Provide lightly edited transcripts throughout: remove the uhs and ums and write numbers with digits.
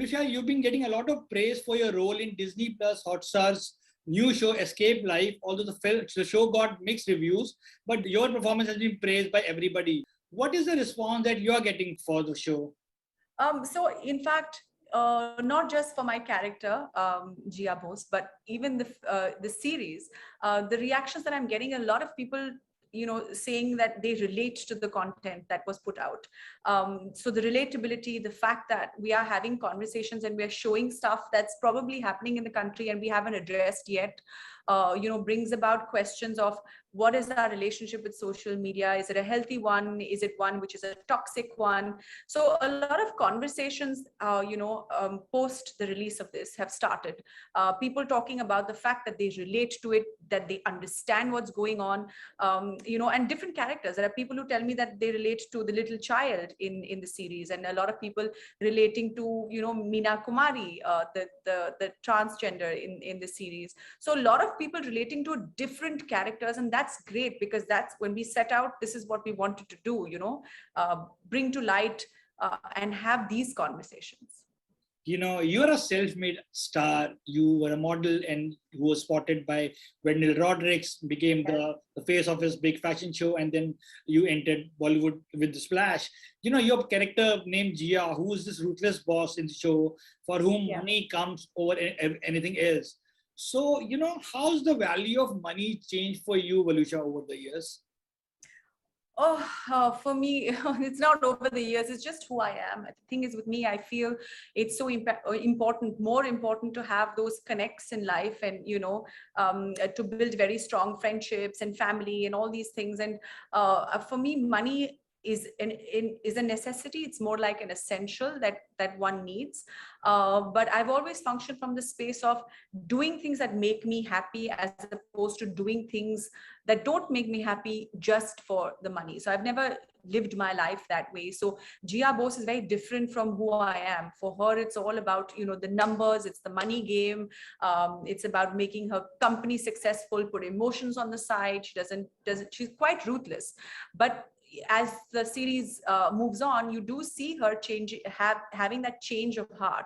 Waluscha, you've been getting a lot of praise for your role in Disney Plus Hotstar's new show Escape Live, although the show got mixed reviews, but your performance has been praised by everybody. What is the response that you are getting for the show? So in fact, not just for my character, Jia Bose, but even the series, the reactions that I'm getting, a lot of people, saying that they relate to the content that was put out. So the relatability, the fact that we are having conversations and we are showing stuff that's probably happening in the country and we haven't addressed yet, brings about questions of what is our relationship with social media? Is it a healthy one? Is it one which is a toxic one? So a lot of conversations, post the release of this have started. People talking about the fact that they relate to it, that they understand what's going on, and different characters. There are people who tell me that they relate to the little child in the series, and a lot of people relating to, Meena Kumari, the transgender in the series. So a lot of people relating to different characters, and that's great, because that's when we set out, this is what we wanted to do, bring to light and have these conversations. You're a self-made star. You were a model and who was spotted by Wendell Rodriguez, became the face of his big fashion show, and then you entered Bollywood with the splash. Your character named Jia, who is this ruthless boss in the show for whom money comes over anything else. So, how's the value of money changed for you, Waluscha, over the years? For me, it's not over the years, it's just who I am. The thing is, with me, I feel it's so important, more important to have those connects in life, and, to build very strong friendships and family and all these things. And for me, money is a necessity. It's more like an essential that one needs. But I've always functioned from the space of doing things that make me happy, as opposed to doing things that don't make me happy just for the money. So I've never lived my life that way. So Jia Bose is very different from who I am. For her, it's all about, the numbers, it's the money game. It's about making her company successful, put emotions on the side. She's quite ruthless. But as the series moves on, you do see her having that change of heart,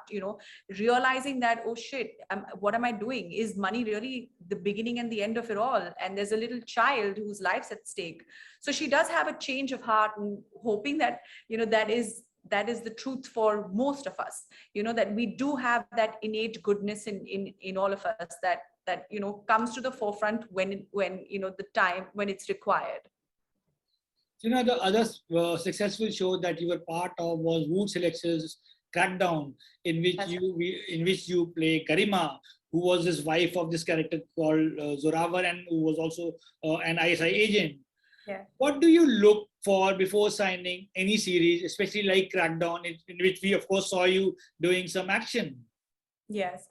realizing that, oh shit, what am I doing? Is money really the beginning and the end of it all? And there's a little child whose life's at stake. So she does have a change of heart, and hoping that, that is the truth for most of us, that we do have that innate goodness in all of us that comes to the forefront when the time when it's required. The other successful show that you were part of was Wood Selection's Crackdown, in which you play Garima, who was his wife of this character called Zorawar, and who was also an ISI agent. Yeah. What do you look for before signing any series, especially like Crackdown, in which we of course saw you doing some action? Yes.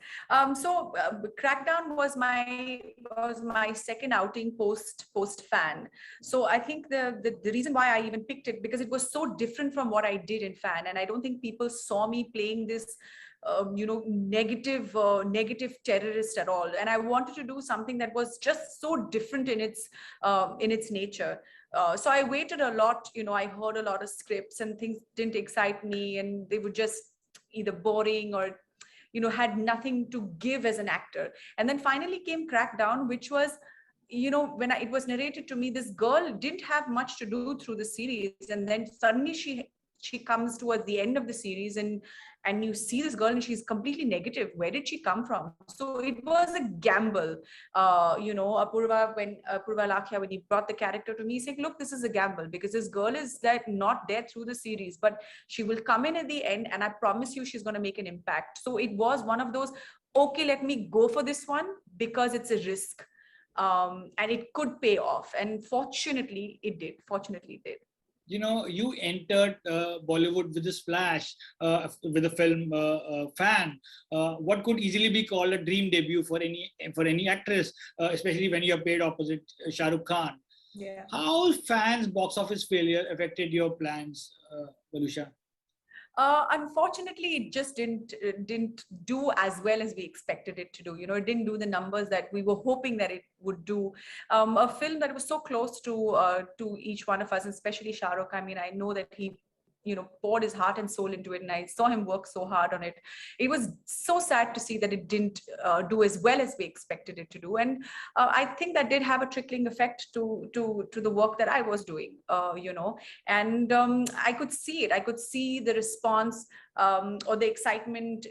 So Crackdown was my second outing post Fan. So I think the reason why I even picked it, because it was so different from what I did in Fan, and I don't think people saw me playing this negative terrorist at all. And I wanted to do something that was just so different in its nature. So I waited a lot. I heard a lot of scripts, and things didn't excite me, and they were just either boring or had nothing to give as an actor. And then finally came Crackdown, which was, when it was narrated to me, this girl didn't have much to do through the series, and then suddenly she comes towards the end of the series, and you see this girl and she's completely negative. Where did she come from? So it was a gamble. Apurva Lakhia, when he brought the character to me, he's like, look, this is a gamble, because this girl is not there through the series, but she will come in at the end, and I promise you she's going to make an impact. So it was one of those, okay, let me go for this one, because it's a risk. And it could pay off. And fortunately, it did. You entered Bollywood with a splash with the film Fan. What could easily be called a dream debut for any actress, especially when you are paired opposite Shah Rukh Khan. Yeah. How Fan's box office failure affected your plans, Waluscha? Unfortunately, it just didn't do as well as we expected it to do. It didn't do the numbers that we were hoping that it would do. A film that was so close to each one of us, especially Shah Rukh. I mean, I know that he poured his heart and soul into it, and I saw him work so hard on it. It was so sad to see that it didn't do as well as we expected it to do, and I think that did have a trickling effect to the work that I was doing, and I could see it. I could see the response or the excitement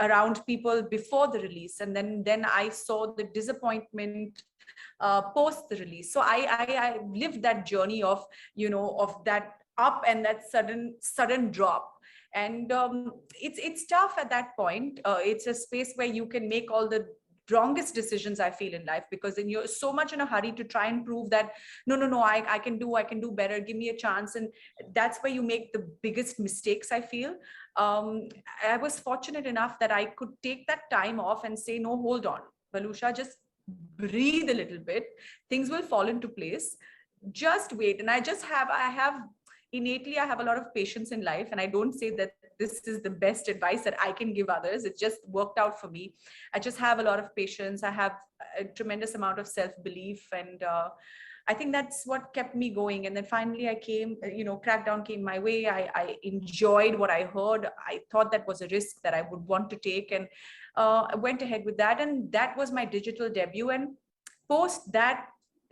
around people before the release, and then I saw the disappointment post the release. So I lived that journey of of that up and that sudden drop, and it's tough at that point. It's a space where you can make all the wrongest decisions, I feel, in life, because then you're so much in a hurry to try and prove that no, I can do better, give me a chance, and that's where you make the biggest mistakes, I feel. I was fortunate enough that I could take that time off and say, no, hold on, Valusha, just breathe a little bit, things will fall into place, just wait. And I have innately, I have a lot of patience in life, and I don't say that this is the best advice that I can give others. It just worked out for me. I just have a lot of patience. I have a tremendous amount of self-belief, and I think that's what kept me going. And then finally I came, Crackdown came my way. I enjoyed what I heard. I thought that was a risk that I would want to take, and I went ahead with that. And that was my digital debut. And post that,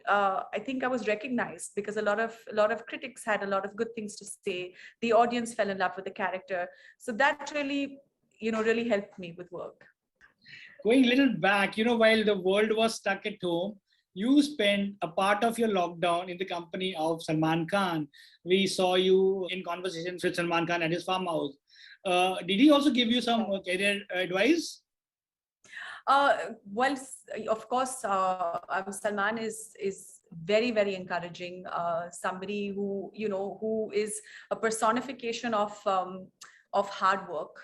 I think I was recognized because a lot of critics had a lot of good things to say. The audience fell in love with the character. So that really, really helped me with work. Going a little back, while the world was stuck at home, you spent a part of your lockdown in the company of Salman Khan. We saw you in conversations with Salman Khan at his farmhouse. Did he also give you some career advice? Well, of course, Salman is very, very encouraging. Somebody who is a personification of hard work,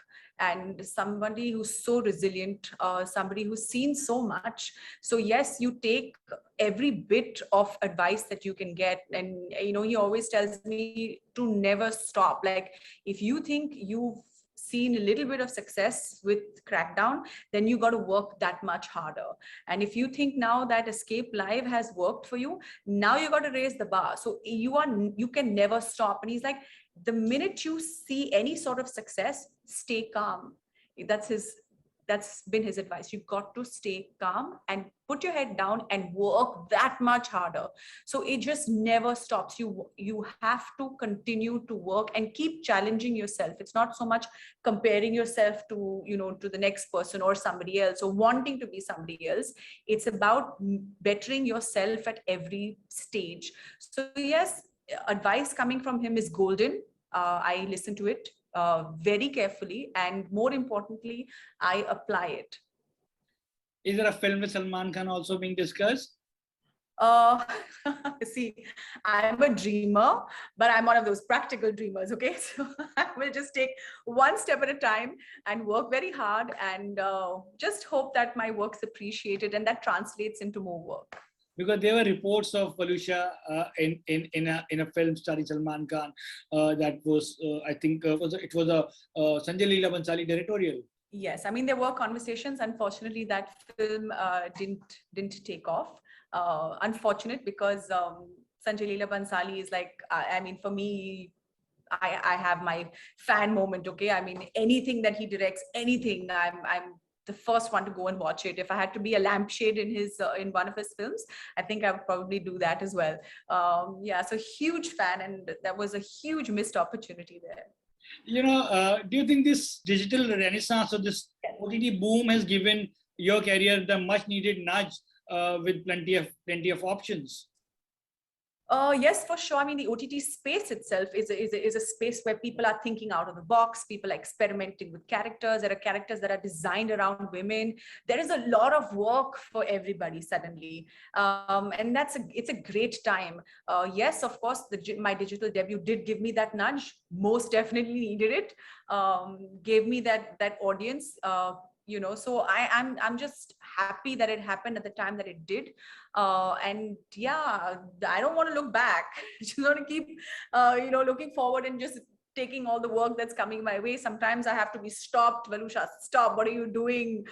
and somebody who's so resilient, somebody who's seen so much. So yes, you take every bit of advice that you can get, and he always tells me to never stop. Like, if you think you've seen a little bit of success with Crackdown, then you got to work that much harder. And if you think now that Escaype Live has worked for you, now you got to raise the bar. So you can never stop. And he's like, the minute you see any sort of success, stay calm. That's been his advice. You've got to stay calm and put your head down and work that much harder. So it just never stops. You have to continue to work and keep challenging yourself. It's not so much comparing yourself to, to the next person or somebody else or wanting to be somebody else. It's about bettering yourself at every stage. So yes, advice coming from him is golden. I listen to it very carefully, and more importantly, I apply it. Is there a film with Salman Khan also being discussed? See, I'm a dreamer, but I'm one of those practical dreamers, okay? So I will just take one step at a time and work very hard, and just hope that my work's appreciated and that translates into more work. Because there were reports of Waluscha in a film starring Salman Khan that was, I think, it was a Sanjay Leela Bhansali directorial. Yes, I mean, there were conversations. Unfortunately, that film didn't take off. Unfortunate, because Sanjay Leela Bhansali is like, I mean, for me, I have my fan moment. Okay, I mean, anything that he directs, anything, I'm the first one to go and watch it. If I had to be a lampshade in one of his films, I think I would probably do that as well. Yeah, so huge fan, and that was a huge missed opportunity there. Do you think this digital renaissance or this OTT boom has given your career the much needed nudge with plenty of options? Yes, for sure. I mean, the OTT space itself is a space where people are thinking out of the box. People are experimenting with characters. There are characters that are designed around women. There is a lot of work for everybody suddenly, and it's a great time. Yes, of course, my digital debut did give me that nudge. Most definitely needed it. Gave me that audience. So I'm just happy that it happened at the time that it did, and yeah, I don't want to look back. I just want to keep looking forward and just taking all the work that's coming my way. Sometimes I have to be stopped. Valuscha, stop, what are you doing?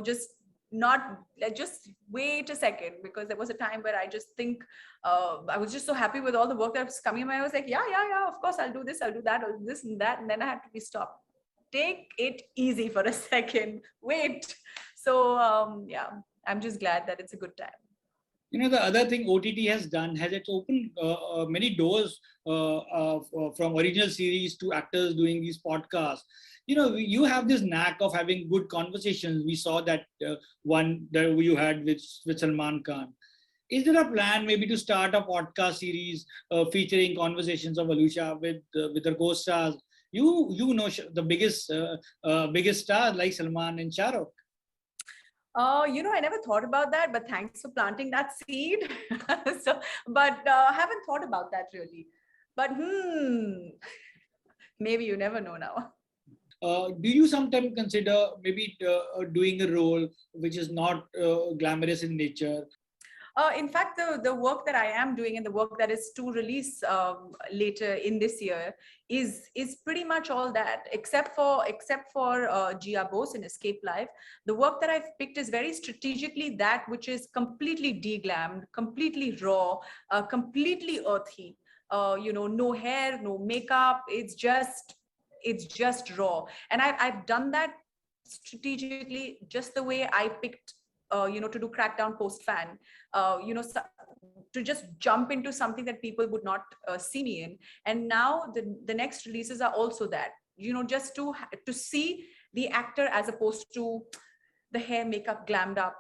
Just not just wait a second, because there was a time where I just think I was just so happy with all the work that was coming in. I was like, yeah, of course, I'll do this, I'll do that, I'll do this and that. And then I had to be stopped. Take it easy for a second, wait. So yeah, I'm just glad that it's a good time. The other thing OTT has done has it's opened many doors from original series to actors doing these podcasts. You have this knack of having good conversations. We saw that one that you had with Salman Khan. Is there a plan maybe to start a podcast series featuring conversations of Waluscha with the co-stars? The biggest stars like Salman and Shah Rukh. I never thought about that, but thanks for planting that seed. But I haven't thought about that really. But maybe you never know now. Do you sometimes consider maybe doing a role which is not glamorous in nature? In fact, the work that I am doing and the work that is to release later in this year is pretty much all that, except for Gia Bose in Escape Live. The work that I've picked is very strategically that which is completely deglammed, completely raw, completely earthy. No hair, no makeup. It's just raw, and I've done that strategically, just the way I picked to do Crackdown post fan, to just jump into something that people would not see me in. And now the next releases are also that, just to see the actor as opposed to the hair, makeup, glammed up,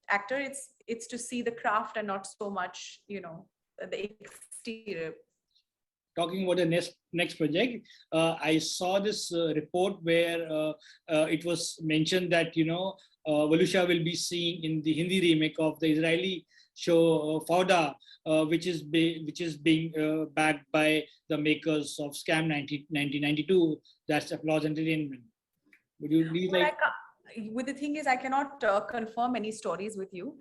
actor. It's to see the craft and not so much, the exterior. Talking about the next project, I saw this report where it was mentioned that Waluscha will be seen in the Hindi remake of the Israeli show Fauda, which is being backed by the makers of Scam 1992. That's Applause Entertainment. Would you please With the thing is, I cannot confirm any stories with you.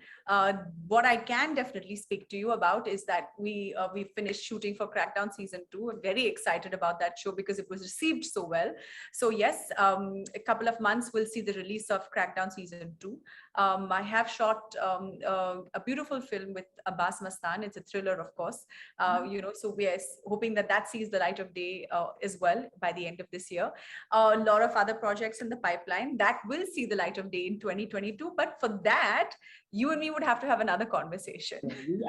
What I can definitely speak to you about is that we finished shooting for Crackdown season 2. I'm very excited about that show because it was received so well. So yes, a couple of months we'll see the release of Crackdown season 2. I have shot a beautiful film with Abbas Mastan. It's a thriller, of course. So we are hoping that sees the light of day as well by the end of this year. A lot of other projects in the pipeline that will see the light of day in 2022. But for that, you and me would have to have another conversation.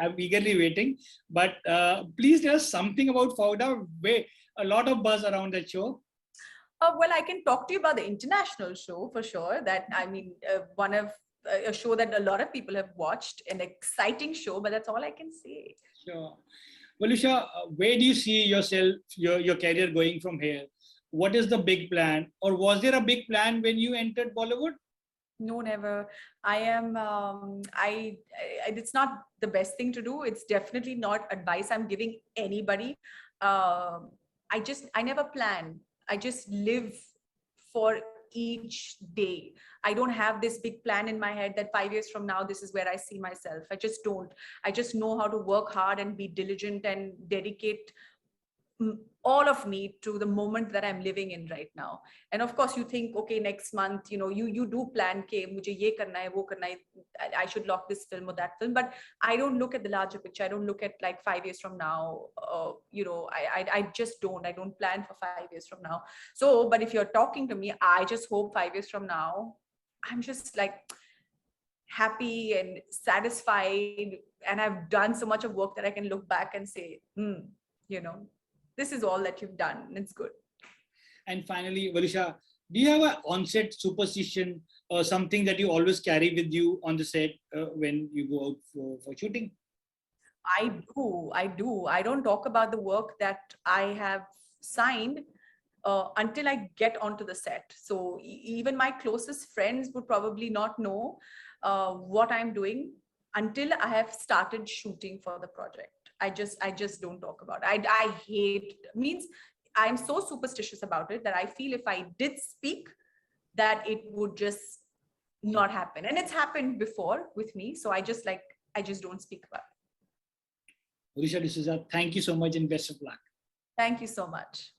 I'm eagerly waiting. But please tell us something about Fauda. A lot of buzz around that show. Well, I can talk to you about the international show for sure. That, one of a show that a lot of people have watched, an exciting show, but that's all I can say. Sure. Waluscha, where do you see yourself, your career going from here? What is the big plan? Or was there a big plan when you entered Bollywood? No, never. I am, it's not the best thing to do. It's definitely not advice I'm giving anybody. I never plan. I just live for each day. I don't have this big plan in my head that 5 years from now, this is where I see myself. I just don't. I just know how to work hard and be diligent and dedicate all of me to the moment that I'm living in right now. And of course you think, okay, next month, you do plan, ke mujhe ye karna hai, wo karna hai, I should lock this film or that film, but I don't look at the larger picture. I don't look at like 5 years from now. I just don't. I don't plan for 5 years from now. So, but if you're talking to me, I just hope 5 years from now, I'm just like happy and satisfied, and I've done so much of work that I can look back and say, this is all that you've done. It's good. And finally, Waluscha, do you have an on-set superstition or something that you always carry with you on the set when you go out for shooting? I do. I don't talk about the work that I have signed until I get onto the set. So even my closest friends would probably not know what I'm doing until I have started shooting for the project. I just don't talk about it. I hate, means I'm so superstitious about it that I feel if I did speak, that it would just not happen. And it's happened before with me. So I just don't speak about it. Waluscha De Sousa, thank you so much and best of luck. Thank you so much.